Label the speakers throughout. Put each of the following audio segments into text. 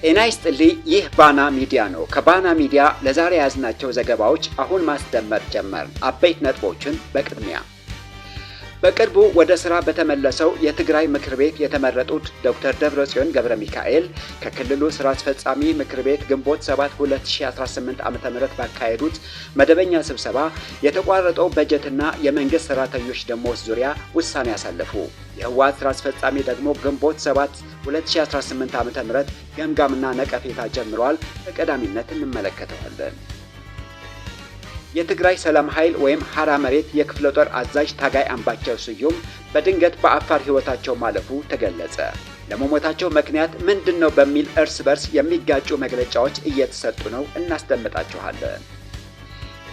Speaker 1: ጤና ይስጥልኝ። ይህ ባና ሚዲያ ነው። ከባና ሚዲያ ለዛሬ ያዝናቸው ዘገባዎች አሁን ማስደመጥ ጀመር። አበይት ነጥቦችን በቅድሚያ በቅርቡ ወደ ስራ በተመለሰው የትግራይ ምክር ቤት የተመረጡት ዶክተር ደብረጽዮን ገብረ ሚካኤል ከክልሉ ስራ አስፈጻሚ ምክር ቤት ግንቦት 7 2018 ዓ.ም ባካሄዱት መደበኛ ስብሰባ የተቋረጠው በጀትና የመንግስት ሰራተኞች ደሞዝ ዙሪያ ውሳኔ ያሳለፉ። የህወሓት ስራ አስፈጻሚ ደግሞ ግንቦት 7 2018 ዓ.ም ገምጋምና ነቀፌታ ጀምረዋል። በቀዳሚነት እንመለከተዋለን። የትግራይ ሰላም ኃይል ወይም ሐራ መሬት የክፍለ ጦር አዛዥ ታጋይ አምባቸው ስዩም በድንገት በአፋር ህይወታቸው ማለፉ ተገለጸ። ለመሞታቸው ምክንያት ምንድነው በሚል እርስ በርስ የሚጋጩ መግለጫዎች እየተሰጡ ነው። እናስደምጣችኋለን።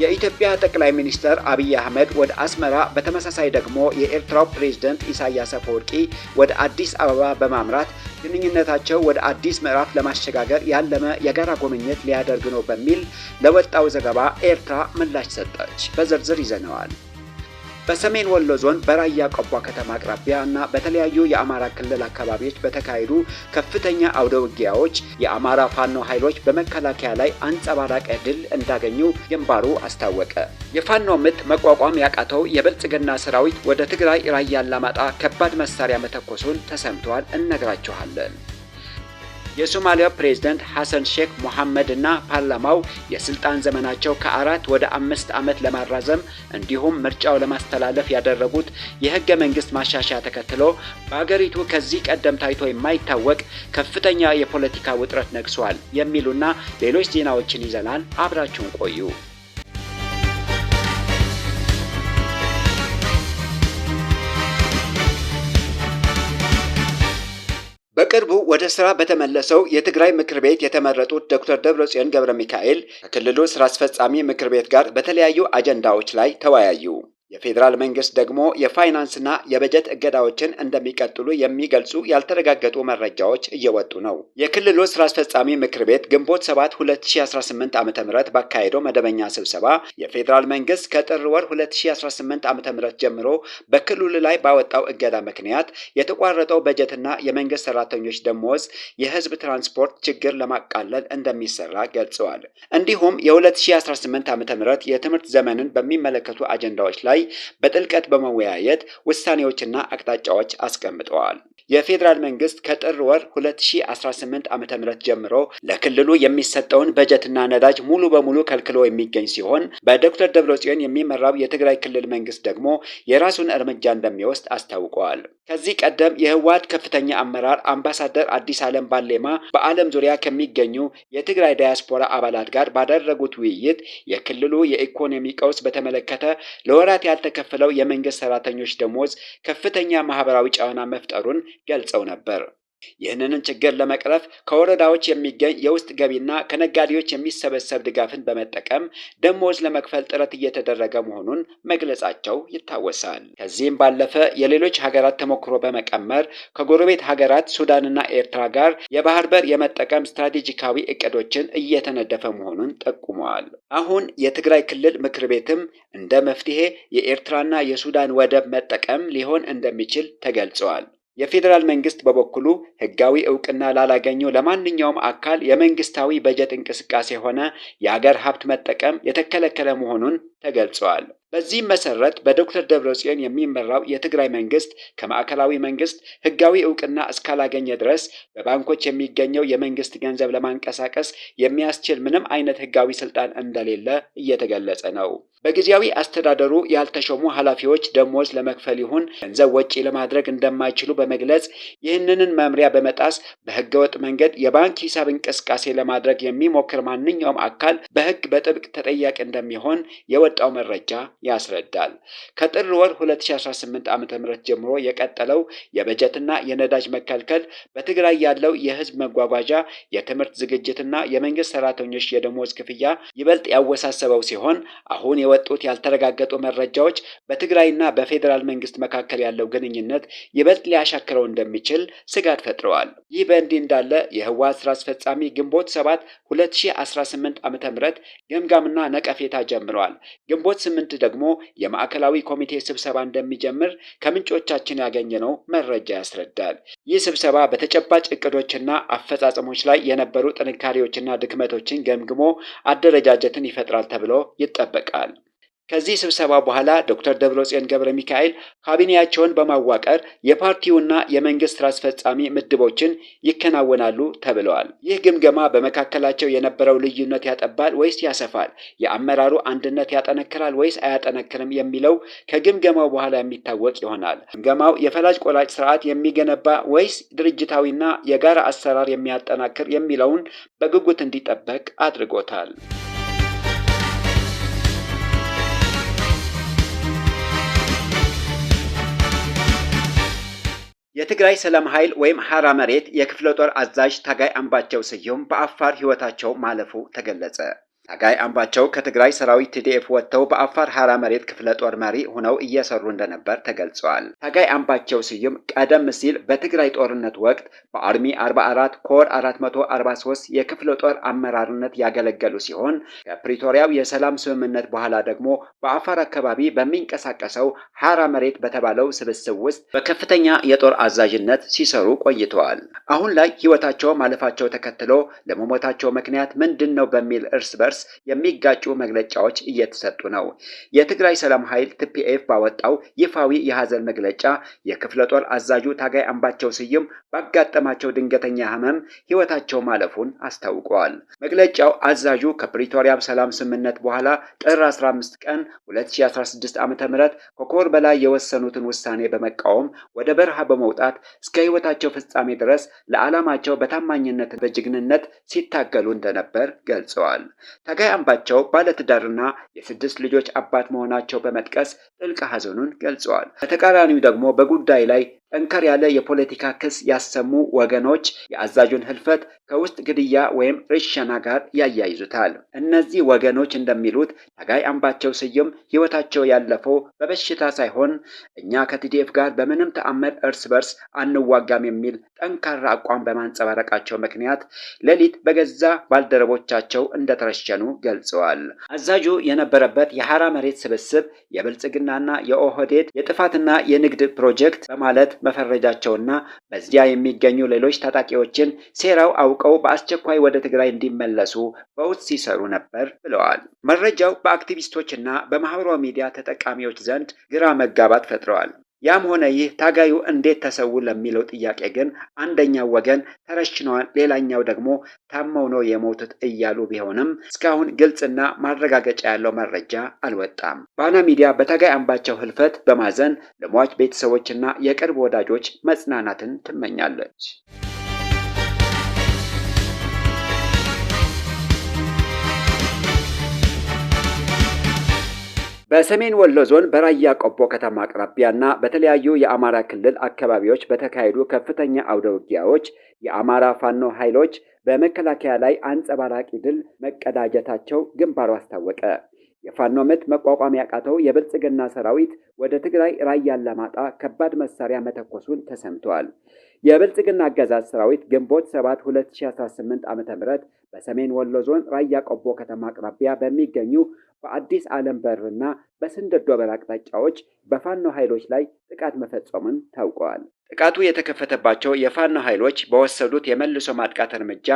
Speaker 1: የኢትዮጵያ ጠቅላይ ሚኒስትር አብይ አህመድ ወደ አስመራ፣ በተመሳሳይ ደግሞ የኤርትራው ፕሬዝዳንት ኢሳያስ አፈወርቂ ወደ አዲስ አበባ በማምራት ግንኙነታቸው ወደ አዲስ ምዕራፍ ለማሸጋገር ያለመ የጋራ ጉብኝት ሊያደርግ ነው በሚል ለወጣው ዘገባ ኤርትራ ምላሽ ሰጠች። በዝርዝር ይዘነዋል። በሰሜን ወሎ ዞን በራያ ቆቦ ከተማ አቅራቢያ እና በተለያዩ የአማራ ክልል አካባቢዎች በተካሄዱ ከፍተኛ አውደ ውጊያዎች የአማራ ፋኖ ኃይሎች በመከላከያ ላይ አንጸባራቂ ድል እንዳገኙ ግንባሩ አስታወቀ። የፋኖ ምት መቋቋም ያቃተው የብልጽግና ሰራዊት ወደ ትግራይ ራያ አላማጣ ከባድ መሳሪያ መተኮሱን ተሰምቷል። እነግራችኋለን። የሶማሊያ ፕሬዝዳንት ሐሰን ሼክ መሐመድ እና ፓርላማው የስልጣን ዘመናቸው ከ4 ወደ 5 ዓመት ለማራዘም እንዲሁም ምርጫው ለማስተላለፍ ያደረጉት የህገ መንግስት ማሻሻያ ተከትሎ በአገሪቱ ከዚህ ቀደም ታይቶ የማይታወቅ ከፍተኛ የፖለቲካ ውጥረት ነግሷል የሚሉና ሌሎች ዜናዎችን ይዘናል። አብራችሁን ቆዩ። በቅርቡ ወደ ስራ በተመለሰው የትግራይ ምክር ቤት የተመረጡት ዶክተር ደብረጽዮን ገብረ ሚካኤል ከክልሉ ስራ አስፈጻሚ ምክር ቤት ጋር በተለያዩ አጀንዳዎች ላይ ተወያዩ። የፌዴራል መንግስት ደግሞ የፋይናንስና የበጀት እገዳዎችን እንደሚቀጥሉ የሚገልጹ ያልተረጋገጡ መረጃዎች እየወጡ ነው። የክልሉ ስራ አስፈጻሚ ምክር ቤት ግንቦት 7 2018 ዓ.ም ባካሄደው መደበኛ ስብሰባ የፌዴራል መንግስት ከጥር ወር 2018 ዓ.ም ጀምሮ በክልሉ ላይ ባወጣው እገዳ ምክንያት የተቋረጠው በጀትና የመንግስት ሰራተኞች ደሞዝ የህዝብ ትራንስፖርት ችግር ለማቃለል እንደሚሰራ ገልጸዋል። እንዲሁም የ2018 ዓ.ም የትምህርት ዘመንን በሚመለከቱ አጀንዳዎች ላይ በጥልቀት በመወያየት ውሳኔዎችና አቅጣጫዎች አስቀምጠዋል። የፌዴራል መንግስት ከጥር ወር 2018 ዓ.ም ጀምሮ ለክልሉ የሚሰጠውን በጀትና ነዳጅ ሙሉ በሙሉ ከልክሎ የሚገኝ ሲሆን በዶክተር ደብረጽዮን የሚመራው የትግራይ ክልል መንግስት ደግሞ የራሱን እርምጃ እንደሚወስድ አስታውቀዋል። ከዚህ ቀደም የህወሓት ከፍተኛ አመራር አምባሳደር አዲስ ዓለም ባሌማ በዓለም ዙሪያ ከሚገኙ የትግራይ ዳያስፖራ አባላት ጋር ባደረጉት ውይይት የክልሉ የኢኮኖሚ ቀውስ በተመለከተ ለወራት ያልተከፈለው የመንግስት ሰራተኞች ደሞዝ ከፍተኛ ማህበራዊ ጫና መፍጠሩን ገልጸው ነበር። ይህንን ችግር ለመቅረፍ ከወረዳዎች የሚገኝ የውስጥ ገቢና ከነጋዴዎች የሚሰበሰብ ድጋፍን በመጠቀም ደሞዝ ለመክፈል ጥረት እየተደረገ መሆኑን መግለጻቸው ይታወሳል። ከዚህም ባለፈ የሌሎች ሀገራት ተሞክሮ በመቀመር ከጎረቤት ሀገራት ሱዳንና ኤርትራ ጋር የባህር በር የመጠቀም ስትራቴጂካዊ እቅዶችን እየተነደፈ መሆኑን ጠቁመዋል። አሁን የትግራይ ክልል ምክር ቤትም እንደ መፍትሄ የኤርትራና የሱዳን ወደብ መጠቀም ሊሆን እንደሚችል ተገልጸዋል። የፌዴራል መንግስት በበኩሉ ህጋዊ እውቅና ላላገኘው ለማንኛውም አካል የመንግስታዊ በጀት እንቅስቃሴ ሆነ የሀገር ሀብት መጠቀም የተከለከለ መሆኑን ተገልጿል። በዚህም መሰረት በዶክተር ደብረጽዮን የሚመራው የትግራይ መንግስት ከማዕከላዊ መንግስት ህጋዊ እውቅና እስካላገኘ ድረስ በባንኮች የሚገኘው የመንግስት ገንዘብ ለማንቀሳቀስ የሚያስችል ምንም አይነት ህጋዊ ስልጣን እንደሌለ እየተገለጸ ነው። በጊዜያዊ አስተዳደሩ ያልተሾሙ ኃላፊዎች ደሞዝ ለመክፈል ይሁን ገንዘብ ወጪ ለማድረግ እንደማይችሉ በመግለጽ ይህንን መምሪያ በመጣስ በህገወጥ መንገድ የባንክ ሂሳብ እንቅስቃሴ ለማድረግ የሚሞክር ማንኛውም አካል በህግ በጥብቅ ተጠያቂ እንደሚሆን የወጣው መረጃ ያስረዳል። ከጥር ወር 2018 ዓ.ም ጀምሮ የቀጠለው የበጀትና የነዳጅ መከልከል በትግራይ ያለው የህዝብ መጓጓዣ፣ የትምህርት ዝግጅትና የመንግስት ሰራተኞች የደሞዝ ክፍያ ይበልጥ ያወሳሰበው ሲሆን አሁን የወጡት ያልተረጋገጡ መረጃዎች በትግራይና በፌዴራል መንግስት መካከል ያለው ግንኙነት ይበልጥ ሊያሻክረው እንደሚችል ስጋት ፈጥረዋል። ይህ በእንዲህ እንዳለ የህወሓት ስራ አስፈጻሚ ግንቦት 7 2018 ዓ.ም ገምጋምና ነቀፌታ ጀምረዋል። ግንቦት 8 ደግሞ የማዕከላዊ ኮሚቴ ስብሰባ እንደሚጀምር ከምንጮቻችን ያገኘነው መረጃ ያስረዳል። ይህ ስብሰባ በተጨባጭ እቅዶችና አፈጻጸሞች ላይ የነበሩ ጥንካሬዎችና ድክመቶችን ገምግሞ አደረጃጀትን ይፈጥራል ተብሎ ይጠበቃል። ከዚህ ስብሰባ በኋላ ዶክተር ደብረጽዮን ገብረ ሚካኤል ካቢኔያቸውን በማዋቀር የፓርቲውና የመንግስት ስራ አስፈጻሚ ምድቦችን ይከናወናሉ ተብለዋል። ይህ ግምገማ በመካከላቸው የነበረው ልዩነት ያጠባል ወይስ ያሰፋል? የአመራሩ አንድነት ያጠነክራል ወይስ አያጠነክርም የሚለው ከግምገማው በኋላ የሚታወቅ ይሆናል። ግምገማው የፈላጭ ቆራጭ ስርዓት የሚገነባ ወይስ ድርጅታዊና የጋራ አሰራር የሚያጠናክር የሚለውን በጉጉት እንዲጠበቅ አድርጎታል። የትግራይ ሰላም ኃይል ወይም ሐራ መሬት የክፍለ ጦር አዛዥ ታጋይ አምባቸው ስዩም በአፋር ሕይወታቸው ማለፉ ተገለጸ። ታጋይ አምባቸው ከትግራይ ሰራዊት ቲዲኤፍ ወጥተው በአፋር ሐራ መሬት ክፍለ ጦር መሪ ሆነው እየሰሩ እንደነበር ተገልጿል። ታጋይ አምባቸው ስዩም ቀደም ሲል በትግራይ ጦርነት ወቅት በአርሚ 44 ኮር 443 የክፍለ ጦር አመራርነት ያገለገሉ ሲሆን ከፕሪቶሪያው የሰላም ስምምነት በኋላ ደግሞ በአፋር አካባቢ በሚንቀሳቀሰው ሐራ መሬት በተባለው ስብስብ ውስጥ በከፍተኛ የጦር አዛዥነት ሲሰሩ ቆይተዋል። አሁን ላይ ሕይወታቸው ማለፋቸው ተከትሎ ለመሞታቸው ምክንያት ምንድን ነው በሚል እርስ በርስ የሚጋጩ መግለጫዎች እየተሰጡ ነው። የትግራይ ሰላም ኃይል ቲፒኤፍ ባወጣው ይፋዊ የሐዘን መግለጫ የክፍለ ጦር አዛዡ ታጋይ አምባቸው ስዩም ባጋጠማቸው ድንገተኛ ህመም ሕይወታቸው ማለፉን አስታውቀዋል። መግለጫው አዛዡ ከፕሪቶሪያ ሰላም ስምምነት በኋላ ጥር 15 ቀን 2016 ዓ.ም ከኮር በላይ የወሰኑትን ውሳኔ በመቃወም ወደ በረሃ በመውጣት እስከ ሕይወታቸው ፍጻሜ ድረስ ለዓላማቸው በታማኝነት በጀግንነት ሲታገሉ እንደነበር ገልጸዋል። ታጋይ አምባቸው ባለትዳርና የ6 ልጆች አባት መሆናቸው በመጥቀስ ጥልቅ ሐዘኑን ገልጸዋል። በተቃራኒው ደግሞ በጉዳይ ላይ ጠንከር ያለ የፖለቲካ ክስ ያሰሙ ወገኖች የአዛዡን ህልፈት ከውስጥ ግድያ ወይም ርሸና ጋር ያያይዙታል። እነዚህ ወገኖች እንደሚሉት ታጋይ አምባቸው ስዩም ሕይወታቸው ያለፈው በበሽታ ሳይሆን እኛ ከቲዲኤፍ ጋር በምንም ተአምር እርስ በርስ አንዋጋም የሚል ጠንካራ አቋም በማንጸባረቃቸው ምክንያት ሌሊት በገዛ ባልደረቦቻቸው እንደተረሸኑ ገልጸዋል። አዛዡ የነበረበት የሐራ መሬት ስብስብ የብልጽግናና የኦህዴድ የጥፋትና የንግድ ፕሮጀክት በማለት መፈረጃቸውና በዚያ የሚገኙ ሌሎች ታጣቂዎችን ሴራው አውቀው በአስቸኳይ ወደ ትግራይ እንዲመለሱ በውስጥ ሲሰሩ ነበር ብለዋል። መረጃው በአክቲቪስቶችና በማህበራዊ ሚዲያ ተጠቃሚዎች ዘንድ ግራ መጋባት ፈጥረዋል። ያም ሆነ ይህ ታጋዩ እንዴት ተሰዉ ለሚለው ጥያቄ ግን አንደኛው ወገን ተረሽነዋል፣ ሌላኛው ደግሞ ታመው ነው የሞቱት እያሉ ቢሆንም እስካሁን ግልጽና ማረጋገጫ ያለው መረጃ አልወጣም። ባና ሚዲያ በታጋይ አምባቸው ህልፈት በማዘን ለሟች ቤተሰቦችና የቅርብ ወዳጆች መጽናናትን ትመኛለች። በሰሜን ወሎ ዞን በራያ ቆቦ ከተማ አቅራቢያና በተለያዩ የአማራ ክልል አካባቢዎች በተካሄዱ ከፍተኛ አውደ ውጊያዎች የአማራ ፋኖ ኃይሎች በመከላከያ ላይ አንጸባራቂ ድል መቀዳጀታቸው ግንባሩ አስታወቀ። የፋኖ ምት መቋቋም ያቃተው የብልጽግና ሰራዊት ወደ ትግራይ ራያ አላማጣ ከባድ መሳሪያ መተኮሱን ተሰምቷል። የብልጽግና አገዛዝ ሰራዊት ግንቦት 7 2018 ዓ.ም በሰሜን ወሎ ዞን ራያ ቆቦ ከተማ አቅራቢያ በሚገኙ በአዲስ ዓለም በርና በስንደዶ በር አቅጣጫዎች በፋኖ ኃይሎች ላይ ጥቃት መፈጸሙን ታውቋል። ጥቃቱ የተከፈተባቸው የፋኖ ኃይሎች በወሰዱት የመልሶ ማጥቃት እርምጃ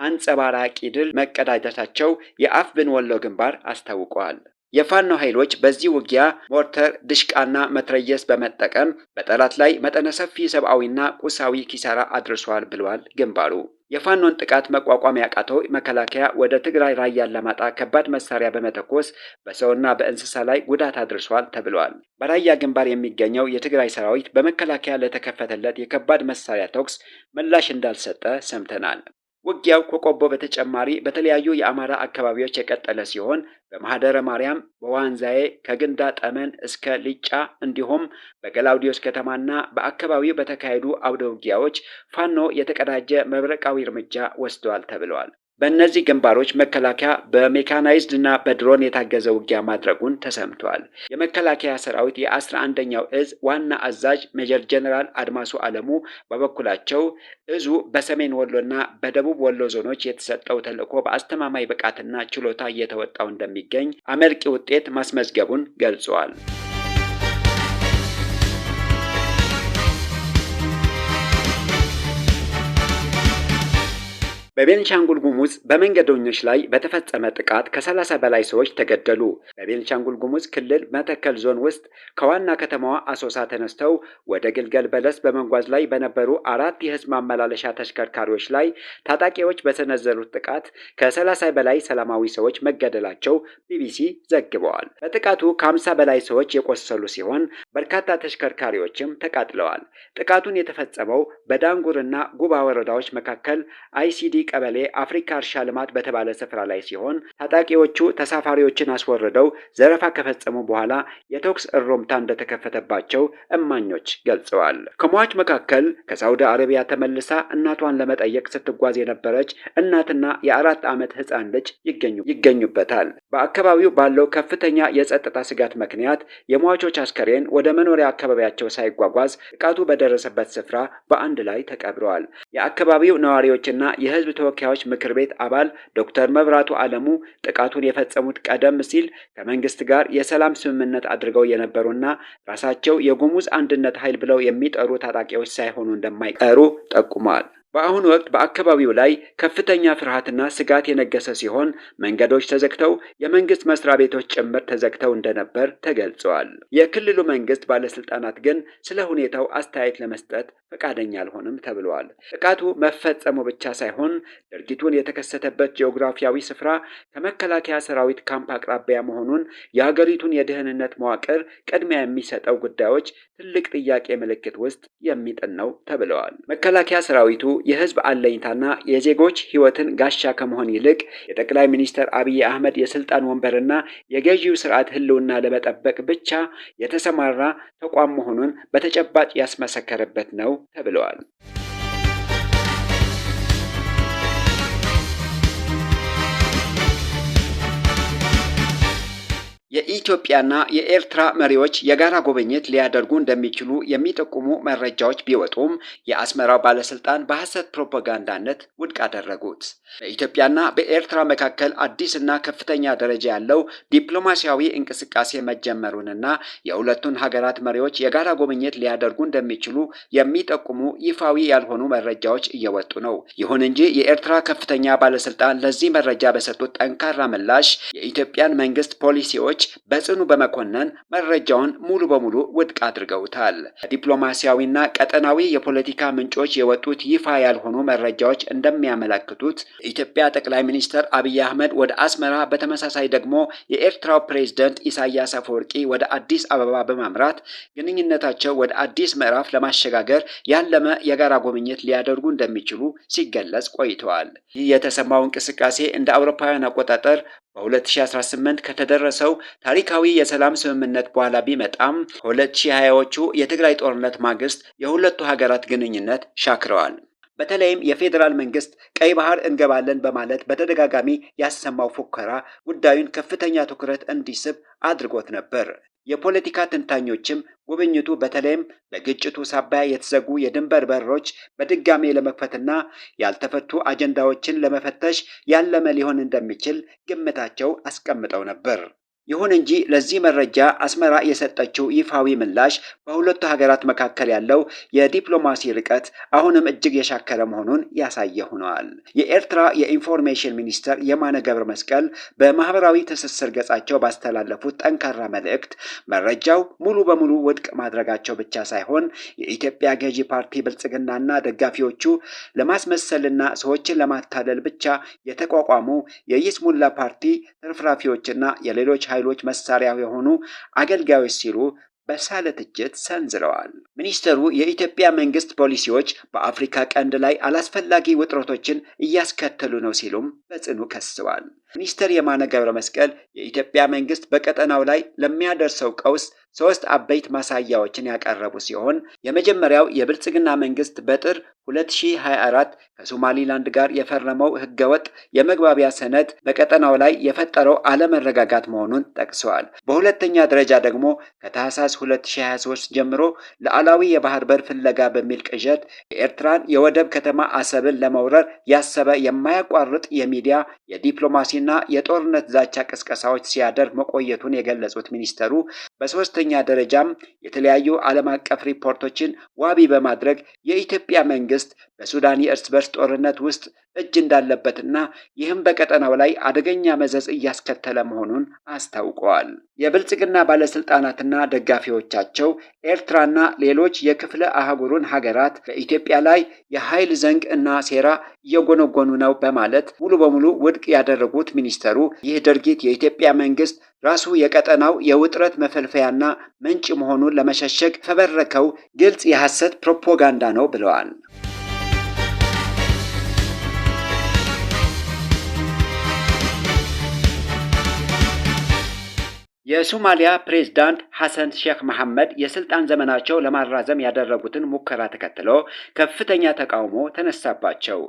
Speaker 1: አንጸባራቂ ድል መቀዳጀታቸው የአፋብኃ ወሎ ግንባር አስታውቋል። የፋኖ ኃይሎች በዚህ ውጊያ ሞርተር፣ ድሽቃና መትረየስ በመጠቀም በጠላት ላይ መጠነ ሰፊ ሰብአዊና ቁሳዊ ኪሳራ አድርሷል ብለዋል ግንባሩ። የፋኖን ጥቃት መቋቋም ያቃተው መከላከያ ወደ ትግራይ ራያ አላማጣ ከባድ መሳሪያ በመተኮስ በሰውና በእንስሳ ላይ ጉዳት አድርሷል ተብሏል። በራያ ግንባር የሚገኘው የትግራይ ሰራዊት በመከላከያ ለተከፈተለት የከባድ መሳሪያ ተኩስ ምላሽ እንዳልሰጠ ሰምተናል። ውጊያው ከቆቦ በተጨማሪ በተለያዩ የአማራ አካባቢዎች የቀጠለ ሲሆን በማህደረ ማርያም፣ በዋንዛዬ፣ ከግንዳ ጠመን እስከ ሊጫ እንዲሁም በገላውዲዮስ ከተማና በአካባቢው በተካሄዱ አውደ ውጊያዎች ፋኖ የተቀዳጀ መብረቃዊ እርምጃ ወስደዋል ተብለዋል። በእነዚህ ግንባሮች መከላከያ በሜካናይዝድ እና በድሮን የታገዘ ውጊያ ማድረጉን ተሰምቷል። የመከላከያ ሰራዊት የ11ኛው እዝ ዋና አዛዥ ሜጀር ጀነራል አድማሱ አለሙ በበኩላቸው እዙ በሰሜን ወሎና በደቡብ ወሎ ዞኖች የተሰጠው ተልዕኮ በአስተማማኝ ብቃትና ችሎታ እየተወጣው እንደሚገኝ አመርቂ ውጤት ማስመዝገቡን ገልጸዋል። በቤንሻንጉል ጉሙዝ በመንገደኞች ላይ በተፈጸመ ጥቃት ከ30 በላይ ሰዎች ተገደሉ። በቤንሻንጉል ጉሙዝ ክልል መተከል ዞን ውስጥ ከዋና ከተማዋ አሶሳ ተነስተው ወደ ግልገል በለስ በመጓዝ ላይ በነበሩ 4 የህዝብ ማመላለሻ ተሽከርካሪዎች ላይ ታጣቂዎች በሰነዘሩት ጥቃት ከ30 በላይ ሰላማዊ ሰዎች መገደላቸው ቢቢሲ ዘግበዋል። በጥቃቱ ከ50 በላይ ሰዎች የቆሰሉ ሲሆን በርካታ ተሽከርካሪዎችም ተቃጥለዋል። ጥቃቱን የተፈጸመው በዳንጉርና ጉባ ወረዳዎች መካከል አይሲዲ ቀበሌ አፍሪካ እርሻ ልማት በተባለ ስፍራ ላይ ሲሆን ታጣቂዎቹ ተሳፋሪዎችን አስወርደው ዘረፋ ከፈጸሙ በኋላ የተኩስ እሩምታ እንደተከፈተባቸው እማኞች ገልጸዋል። ከሟች መካከል ከሳውዲ አረቢያ ተመልሳ እናቷን ለመጠየቅ ስትጓዝ የነበረች እናትና የ4 ዓመት ህፃን ልጅ ይገኙበታል። በአካባቢው ባለው ከፍተኛ የጸጥታ ስጋት ምክንያት የሟቾች አስከሬን ወደ መኖሪያ አካባቢያቸው ሳይጓጓዝ ጥቃቱ በደረሰበት ስፍራ በአንድ ላይ ተቀብረዋል። የአካባቢው ነዋሪዎችና የህዝብ ተወካዮች ምክር ቤት አባል ዶክተር መብራቱ አለሙ ጥቃቱን የፈጸሙት ቀደም ሲል ከመንግስት ጋር የሰላም ስምምነት አድርገው የነበሩና ራሳቸው የጉሙዝ አንድነት ኃይል ብለው የሚጠሩ ታጣቂዎች ሳይሆኑ እንደማይቀሩ ጠቁመዋል። በአሁኑ ወቅት በአካባቢው ላይ ከፍተኛ ፍርሃትና ስጋት የነገሰ ሲሆን መንገዶች ተዘግተው የመንግስት መስሪያ ቤቶች ጭምር ተዘግተው እንደነበር ተገልጸዋል። የክልሉ መንግስት ባለስልጣናት ግን ስለ ሁኔታው አስተያየት ለመስጠት ፈቃደኛ አልሆንም ተብለዋል። ጥቃቱ መፈጸሙ ብቻ ሳይሆን ድርጊቱን የተከሰተበት ጂኦግራፊያዊ ስፍራ ከመከላከያ ሰራዊት ካምፕ አቅራቢያ መሆኑን የሀገሪቱን የደህንነት መዋቅር ቅድሚያ የሚሰጠው ጉዳዮች ትልቅ ጥያቄ ምልክት ውስጥ የሚጥል ነው ተብለዋል። መከላከያ ሰራዊቱ የህዝብ አለኝታና የዜጎች ህይወትን ጋሻ ከመሆን ይልቅ የጠቅላይ ሚኒስትር አብይ አህመድ የስልጣን ወንበርና የገዢው ስርዓት ህልውና ለመጠበቅ ብቻ የተሰማራ ተቋም መሆኑን በተጨባጭ ያስመሰከረበት ነው ተብለዋል። የኢትዮጵያና የኤርትራ መሪዎች የጋራ ጉብኝት ሊያደርጉ እንደሚችሉ የሚጠቁሙ መረጃዎች ቢወጡም የአስመራው ባለስልጣን በሐሰት ፕሮፓጋንዳነት ውድቅ አደረጉት። በኢትዮጵያና በኤርትራ መካከል አዲስና ከፍተኛ ደረጃ ያለው ዲፕሎማሲያዊ እንቅስቃሴ መጀመሩንና የሁለቱን ሀገራት መሪዎች የጋራ ጉብኝት ሊያደርጉ እንደሚችሉ የሚጠቁሙ ይፋዊ ያልሆኑ መረጃዎች እየወጡ ነው። ይሁን እንጂ የኤርትራ ከፍተኛ ባለስልጣን ለዚህ መረጃ በሰጡት ጠንካራ ምላሽ የኢትዮጵያን መንግስት ፖሊሲዎች በጽኑ በመኮነን መረጃውን ሙሉ በሙሉ ውድቅ አድርገውታል። ዲፕሎማሲያዊና ቀጠናዊ የፖለቲካ ምንጮች የወጡት ይፋ ያልሆኑ መረጃዎች እንደሚያመለክቱት የኢትዮጵያ ጠቅላይ ሚኒስትር አብይ አህመድ ወደ አስመራ፣ በተመሳሳይ ደግሞ የኤርትራው ፕሬዝዳንት ኢሳያስ አፈወርቂ ወደ አዲስ አበባ በማምራት ግንኙነታቸው ወደ አዲስ ምዕራፍ ለማሸጋገር ያለመ የጋራ ጉብኝት ሊያደርጉ እንደሚችሉ ሲገለጽ ቆይተዋል። ይህ የተሰማው እንቅስቃሴ እንደ አውሮፓውያን አቆጣጠር በ2018 ከተደረሰው ታሪካዊ የሰላም ስምምነት በኋላ ቢመጣም ከ2020ዎቹ የትግራይ ጦርነት ማግስት የሁለቱ ሀገራት ግንኙነት ሻክረዋል። በተለይም የፌዴራል መንግስት ቀይ ባህር እንገባለን በማለት በተደጋጋሚ ያሰማው ፉከራ ጉዳዩን ከፍተኛ ትኩረት እንዲስብ አድርጎት ነበር። የፖለቲካ ተንታኞችም ጉብኝቱ በተለይም በግጭቱ ሳቢያ የተዘጉ የድንበር በሮች በድጋሜ ለመክፈትና ያልተፈቱ አጀንዳዎችን ለመፈተሽ ያለመ ሊሆን እንደሚችል ግምታቸው አስቀምጠው ነበር። ይሁን እንጂ ለዚህ መረጃ አስመራ የሰጠችው ይፋዊ ምላሽ በሁለቱ ሀገራት መካከል ያለው የዲፕሎማሲ ርቀት አሁንም እጅግ የሻከረ መሆኑን ያሳየ ሆነዋል። የኤርትራ የኢንፎርሜሽን ሚኒስተር የማነ ገብረ መስቀል በማህበራዊ ትስስር ገጻቸው ባስተላለፉት ጠንካራ መልእክት መረጃው ሙሉ በሙሉ ውድቅ ማድረጋቸው ብቻ ሳይሆን የኢትዮጵያ ገዢ ፓርቲ ብልጽግናና ደጋፊዎቹ ለማስመሰልና ሰዎችን ለማታለል ብቻ የተቋቋሙ የይስሙላ ፓርቲ ትርፍራፊዎችና የሌሎች ኃይሎች መሳሪያ የሆኑ አገልጋዮች ሲሉ በሳለ ትችት ሰንዝረዋል። ሚኒስተሩ የኢትዮጵያ መንግስት ፖሊሲዎች በአፍሪካ ቀንድ ላይ አላስፈላጊ ውጥረቶችን እያስከተሉ ነው ሲሉም በጽኑ ከሰዋል። ሚኒስተር የማነ ገብረ መስቀል የኢትዮጵያ መንግስት በቀጠናው ላይ ለሚያደርሰው ቀውስ ሶስት አበይት ማሳያዎችን ያቀረቡ ሲሆን የመጀመሪያው የብልጽግና መንግስት በጥር 2024 ከሶማሊላንድ ጋር የፈረመው ህገወጥ የመግባቢያ ሰነድ በቀጠናው ላይ የፈጠረው አለመረጋጋት መሆኑን ጠቅሰዋል። በሁለተኛ ደረጃ ደግሞ ከታህሳስ 2023 ጀምሮ ሉዓላዊ የባህር በር ፍለጋ በሚል ቅዠት የኤርትራን የወደብ ከተማ አሰብን ለመውረር ያሰበ የማያቋርጥ የሚዲያ የዲፕሎማሲና የጦርነት ዛቻ ቅስቀሳዎች ሲያደርግ መቆየቱን የገለጹት ሚኒስተሩ በሶስተኛ ደረጃም የተለያዩ ዓለም አቀፍ ሪፖርቶችን ዋቢ በማድረግ የኢትዮጵያ መንግስት በሱዳን የእርስ በርስ ጦርነት ውስጥ እጅ እንዳለበትና ይህም በቀጠናው ላይ አደገኛ መዘዝ እያስከተለ መሆኑን አስታውቀዋል። የብልጽግና ባለስልጣናትና ደጋፊዎቻቸው ኤርትራና ሌሎች የክፍለ አህጉሩን ሀገራት በኢትዮጵያ ላይ የኃይል ዘንግ እና ሴራ እየጎነጎኑ ነው በማለት ሙሉ በሙሉ ውድቅ ያደረጉት ሚኒስተሩ ይህ ድርጊት የኢትዮጵያ መንግስት ራሱ የቀጠናው የውጥረት መፈልፈያና ምንጭ መሆኑን ለመሸሸግ ፈበረከው ግልጽ የሐሰት ፕሮፓጋንዳ ነው ብለዋል። የሶማሊያ ፕሬዝዳንት ሐሰን ሼክ መሐመድ የስልጣን ዘመናቸው ለማራዘም ያደረጉትን ሙከራ ተከትሎ ከፍተኛ ተቃውሞ ተነሳባቸው።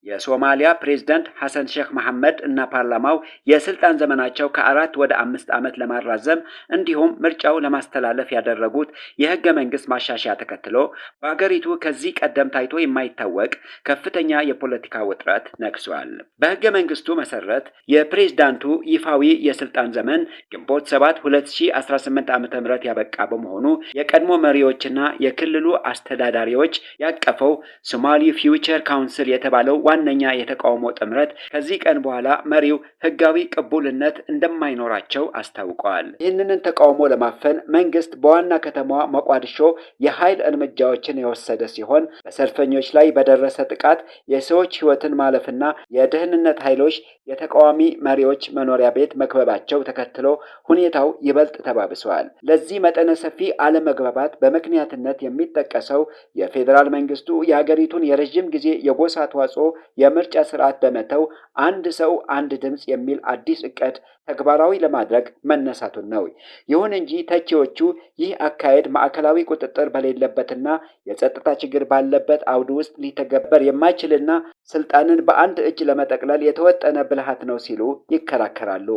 Speaker 1: የሶማሊያ ፕሬዝዳንት ሐሰን ሼክ መሐመድ እና ፓርላማው የስልጣን ዘመናቸው ከ4 ወደ 5 ዓመት ለማራዘም እንዲሁም ምርጫው ለማስተላለፍ ያደረጉት የህገ መንግስት ማሻሻያ ተከትሎ በአገሪቱ ከዚህ ቀደም ታይቶ የማይታወቅ ከፍተኛ የፖለቲካ ውጥረት ነግሷል። በህገ መንግስቱ መሰረት የፕሬዝዳንቱ ይፋዊ የስልጣን ዘመን ግንቦት 2018 ዓ.ም ያበቃ በመሆኑ የቀድሞ መሪዎችና የክልሉ አስተዳዳሪዎች ያቀፈው ሶማሊ ፊውቸር ካውንስል የተባለው ዋነኛ የተቃውሞ ጥምረት ከዚህ ቀን በኋላ መሪው ህጋዊ ቅቡልነት እንደማይኖራቸው አስታውቀዋል። ይህንን ተቃውሞ ለማፈን መንግስት በዋና ከተማዋ ሞቃዲሾ የኃይል እርምጃዎችን የወሰደ ሲሆን በሰልፈኞች ላይ በደረሰ ጥቃት የሰዎች ህይወትን ማለፍና የደህንነት ኃይሎች የተቃዋሚ መሪዎች መኖሪያ ቤት መክበባቸው ተከትሎ ሁኔታው ይበልጥ ተባብሷል። ለዚህ መጠነ ሰፊ አለመግባባት በምክንያትነት የሚጠቀሰው የፌዴራል መንግስቱ የሀገሪቱን የረጅም ጊዜ የጎሳ ተዋጽኦ የምርጫ ስርዓት በመተው አንድ ሰው አንድ ድምፅ የሚል አዲስ እቅድ ተግባራዊ ለማድረግ መነሳቱን ነው። ይሁን እንጂ ተቺዎቹ ይህ አካሄድ ማዕከላዊ ቁጥጥር በሌለበትና የጸጥታ ችግር ባለበት አውድ ውስጥ ሊተገበር የማይችልና ስልጣንን በአንድ እጅ ለመጠቅለል የተወጠነ ብልሃት ነው ሲሉ ይከራከራሉ።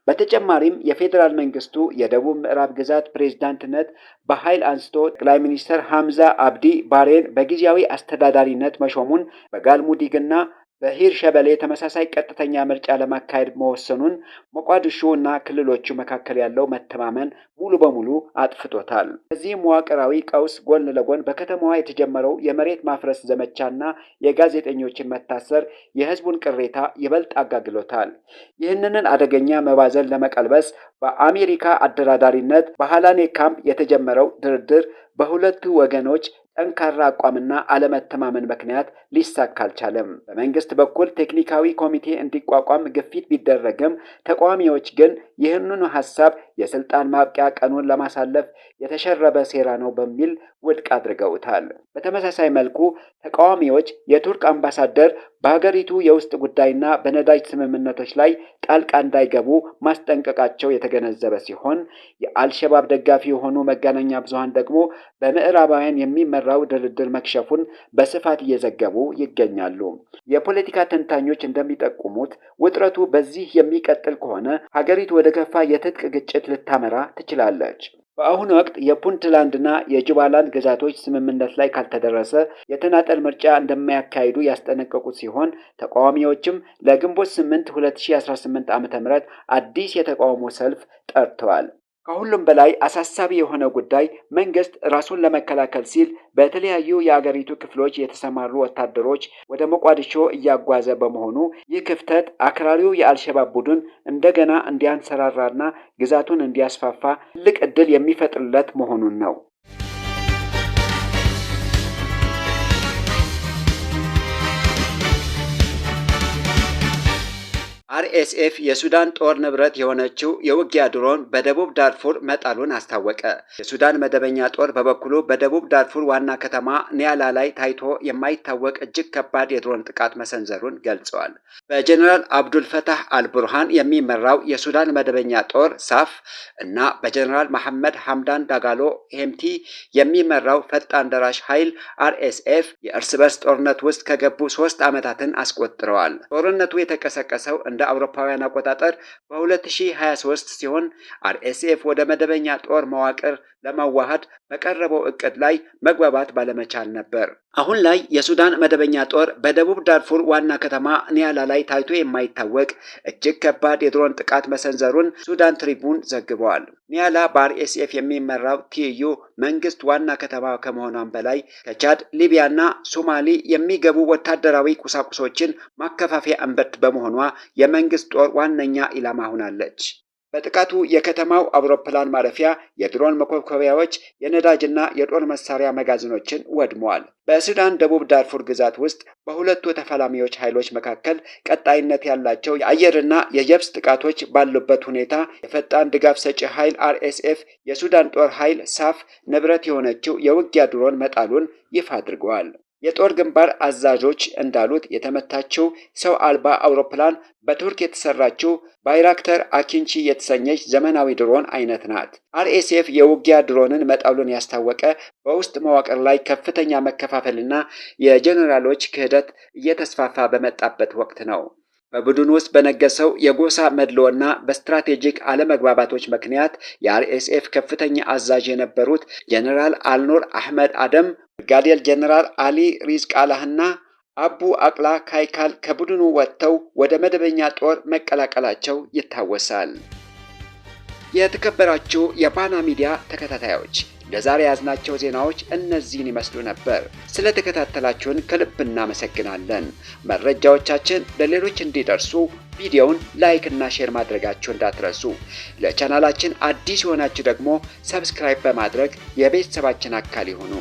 Speaker 1: በተጨማሪም የፌዴራል መንግስቱ የደቡብ ምዕራብ ግዛት ፕሬዝዳንትነት በኃይል አንስቶ ጠቅላይ ሚኒስትር ሐምዛ አብዲ ባሬን በጊዜያዊ አስተዳዳሪነት መሾሙን በጋልሙዲግና በሂር ሸበሌ ተመሳሳይ ቀጥተኛ ምርጫ ለማካሄድ መወሰኑን ሞቃዲሾ እና ክልሎቹ መካከል ያለው መተማመን ሙሉ በሙሉ አጥፍቶታል። ከዚህ መዋቅራዊ ቀውስ ጎን ለጎን በከተማዋ የተጀመረው የመሬት ማፍረስ ዘመቻና የጋዜጠኞችን መታሰር የህዝቡን ቅሬታ ይበልጥ አጋግሎታል። ይህንን አደገኛ መባዘን ለመቀልበስ በአሜሪካ አደራዳሪነት በሃላኔ ካምፕ የተጀመረው ድርድር በሁለቱ ወገኖች ጠንካራ አቋምና አለመተማመን ምክንያት ሊሳካ አልቻለም። በመንግስት በኩል ቴክኒካዊ ኮሚቴ እንዲቋቋም ግፊት ቢደረግም ተቃዋሚዎች ግን ይህንኑ ሐሳብ የስልጣን ማብቂያ ቀኑን ለማሳለፍ የተሸረበ ሴራ ነው በሚል ውድቅ አድርገውታል። በተመሳሳይ መልኩ ተቃዋሚዎች የቱርክ አምባሳደር በሀገሪቱ የውስጥ ጉዳይና በነዳጅ ስምምነቶች ላይ ጣልቃ እንዳይገቡ ማስጠንቀቃቸው የተገነዘበ ሲሆን የአልሸባብ ደጋፊ የሆኑ መገናኛ ብዙሃን ደግሞ በምዕራባውያን የሚመራው ድርድር መክሸፉን በስፋት እየዘገቡ ይገኛሉ። የፖለቲካ ተንታኞች እንደሚጠቁሙት ውጥረቱ በዚህ የሚቀጥል ከሆነ ሀገሪቱ ወደ ከፋ የትጥቅ ግጭት ልታመራ ትችላለች። በአሁኑ ወቅት የፑንትላንድና የጁባላንድ ግዛቶች ስምምነት ላይ ካልተደረሰ የተናጠል ምርጫ እንደማያካሂዱ ያስጠነቀቁት ሲሆን ተቃዋሚዎችም ለግንቦት 8 2018 ዓ.ም አዲስ የተቃውሞ ሰልፍ ጠርተዋል። ከሁሉም በላይ አሳሳቢ የሆነ ጉዳይ መንግስት ራሱን ለመከላከል ሲል በተለያዩ የአገሪቱ ክፍሎች የተሰማሩ ወታደሮች ወደ ሞቃዲሾ እያጓዘ በመሆኑ ይህ ክፍተት አክራሪው የአልሸባብ ቡድን እንደገና እንዲያንሰራራና ግዛቱን እንዲያስፋፋ ትልቅ ዕድል የሚፈጥርለት መሆኑን ነው። አርኤስኤፍ የሱዳን ጦር ንብረት የሆነችው የውጊያ ድሮን በደቡብ ዳርፉር መጣሉን አስታወቀ። የሱዳን መደበኛ ጦር በበኩሉ በደቡብ ዳርፉር ዋና ከተማ ኒያላ ላይ ታይቶ የማይታወቅ እጅግ ከባድ የድሮን ጥቃት መሰንዘሩን ገልጸዋል። በጀኔራል አብዱልፈታህ አልቡርሃን የሚመራው የሱዳን መደበኛ ጦር ሳፍ እና በጀኔራል መሐመድ ሐምዳን ዳጋሎ ሄምቲ የሚመራው ፈጣን ደራሽ ኃይል አርኤስኤፍ የእርስ በርስ ጦርነት ውስጥ ከገቡ 3 ዓመታትን አስቆጥረዋል። ጦርነቱ የተቀሰቀሰው እንደ አውሮፓውያን አቆጣጠር በ2023 ሲሆን አርኤስኤፍ ወደ መደበኛ ጦር መዋቅር ለማዋሃድ በቀረበው እቅድ ላይ መግባባት ባለመቻል ነበር። አሁን ላይ የሱዳን መደበኛ ጦር በደቡብ ዳርፉር ዋና ከተማ ኒያላ ላይ ታይቶ የማይታወቅ እጅግ ከባድ የድሮን ጥቃት መሰንዘሩን ሱዳን ትሪቡን ዘግበዋል። ኒያላ በአርኤስኤፍ የሚመራው ትይዩ መንግስት ዋና ከተማ ከመሆኗም በላይ ከቻድ፣ ሊቢያና ሶማሊ የሚገቡ ወታደራዊ ቁሳቁሶችን ማከፋፈያ እምብርት በመሆኗ የመንግስት ጦር ዋነኛ ኢላማ ሆናለች። በጥቃቱ የከተማው አውሮፕላን ማረፊያ፣ የድሮን መኮብኮቢያዎች፣ የነዳጅና የጦር መሳሪያ መጋዘኖችን ወድመዋል። በሱዳን ደቡብ ዳርፉር ግዛት ውስጥ በሁለቱ ተፋላሚዎች ኃይሎች መካከል ቀጣይነት ያላቸው የአየርና የየብስ ጥቃቶች ባሉበት ሁኔታ የፈጣን ድጋፍ ሰጪ ኃይል አርኤስኤፍ የሱዳን ጦር ኃይል ሳፍ ንብረት የሆነችው የውጊያ ድሮን መጣሉን ይፋ አድርገዋል። የጦር ግንባር አዛዦች እንዳሉት የተመታችው ሰው አልባ አውሮፕላን በቱርክ የተሰራችው ባይራክተር አኪንቺ የተሰኘች ዘመናዊ ድሮን አይነት ናት። አርኤስኤፍ የውጊያ ድሮንን መጣሉን ያስታወቀ በውስጥ መዋቅር ላይ ከፍተኛ መከፋፈልና የጄኔራሎች ክህደት እየተስፋፋ በመጣበት ወቅት ነው። በቡድን ውስጥ በነገሰው የጎሳ መድሎና በስትራቴጂክ አለመግባባቶች ምክንያት የአርኤስኤፍ ከፍተኛ አዛዥ የነበሩት ጄኔራል አልኑር አህመድ አደም፣ ብርጋዴር ጄኔራል አሊ ሪዝቃላህና አቡ አቅላ ካይካል ከቡድኑ ወጥተው ወደ መደበኛ ጦር መቀላቀላቸው ይታወሳል። የተከበራችሁ የባና ሚዲያ ተከታታዮች ለዛሬ ያዝናቸው ዜናዎች እነዚህን ይመስሉ ነበር። ስለተከታተላችሁን ከልብ እናመሰግናለን። መረጃዎቻችን ለሌሎች እንዲደርሱ ቪዲዮውን ላይክ እና ሼር ማድረጋችሁ እንዳትረሱ። ለቻናላችን አዲስ የሆናችሁ ደግሞ ሰብስክራይብ በማድረግ የቤተሰባችን አካል ይሁኑ።